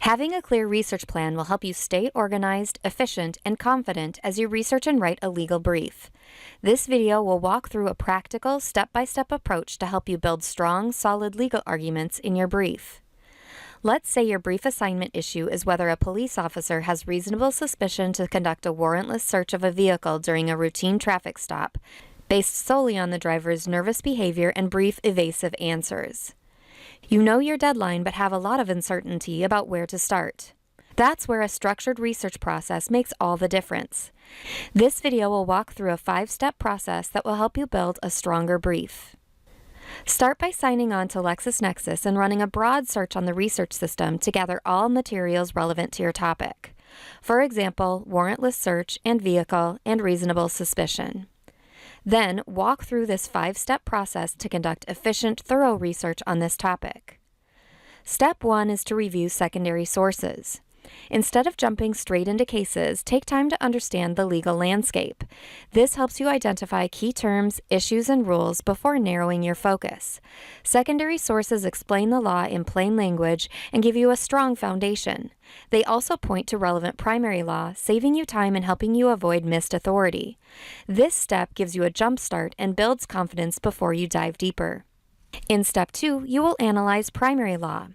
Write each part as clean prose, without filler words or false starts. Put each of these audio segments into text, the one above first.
Having a clear research plan will help you stay organized, efficient, and confident as you research and write a legal brief. This video will walk through a practical, step-by-step approach to help you build strong, solid legal arguments in your brief. Let's say your brief assignment issue is whether a police officer has reasonable suspicion to conduct a warrantless search of a vehicle during a routine traffic stop, based solely on the driver's nervous behavior and brief, evasive answers. You know your deadline but have a lot of uncertainty about where to start. That's where a structured research process makes all the difference. This video will walk through a 5-step process that will help you build a stronger brief. Start by signing on to LexisNexis and running a broad search on the research system to gather all materials relevant to your topic. For example, warrantless search and vehicle and reasonable suspicion. Then, walk through this 5-step process to conduct efficient, thorough research on this topic. Step 1 is to review secondary sources. Instead of jumping straight into cases, take time to understand the legal landscape. This helps you identify key terms, issues, and rules before narrowing your focus. Secondary sources explain the law in plain language and give you a strong foundation. They also point to relevant primary law, saving you time and helping you avoid missed authority. This step gives you a jump start and builds confidence before you dive deeper. In Step 2, you will analyze primary law.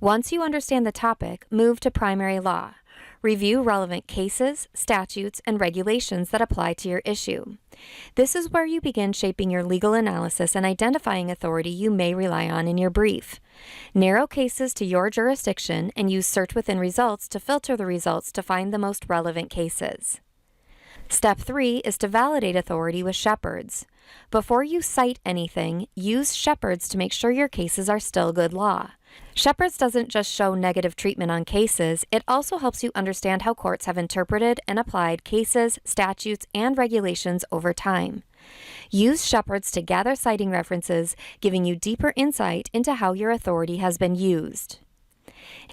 Once you understand the topic, move to primary law. Review relevant cases, statutes, and regulations that apply to your issue. This is where you begin shaping your legal analysis and identifying authority you may rely on in your brief. Narrow cases to your jurisdiction and use search within results to filter the results to find the most relevant cases. Step 3 is to validate authority with Shepard's. Before you cite anything, use Shepard's to make sure your cases are still good law. Shepard's doesn't just show negative treatment on cases, it also helps you understand how courts have interpreted and applied cases, statutes, and regulations over time. Use Shepard's to gather citing references, giving you deeper insight into how your authority has been used.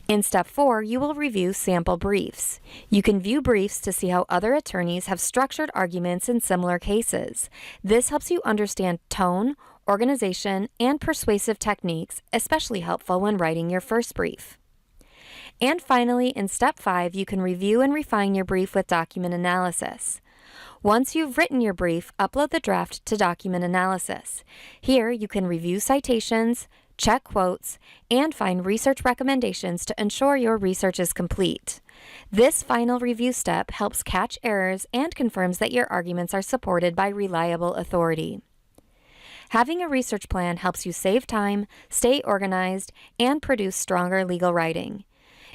In Step 4, you will review sample briefs. You can view briefs to see how other attorneys have structured arguments in similar cases. This helps you understand tone, organization, and persuasive techniques, especially helpful when writing your first brief. And finally, in Step 5, you can review and refine your brief with document analysis. Once you've written your brief, upload the draft to Document Analysis. Here, you can review citations, check quotes, and find research recommendations to ensure your research is complete. This final review step helps catch errors and confirms that your arguments are supported by reliable authority. Having a research plan helps you save time, stay organized, and produce stronger legal writing.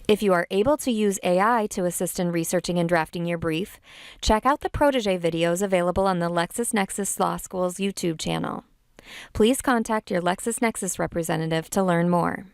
If you are able to use AI to assist in researching and drafting your brief, check out the Protégé videos available on the LexisNexis Law School's YouTube channel. Please contact your LexisNexis representative to learn more.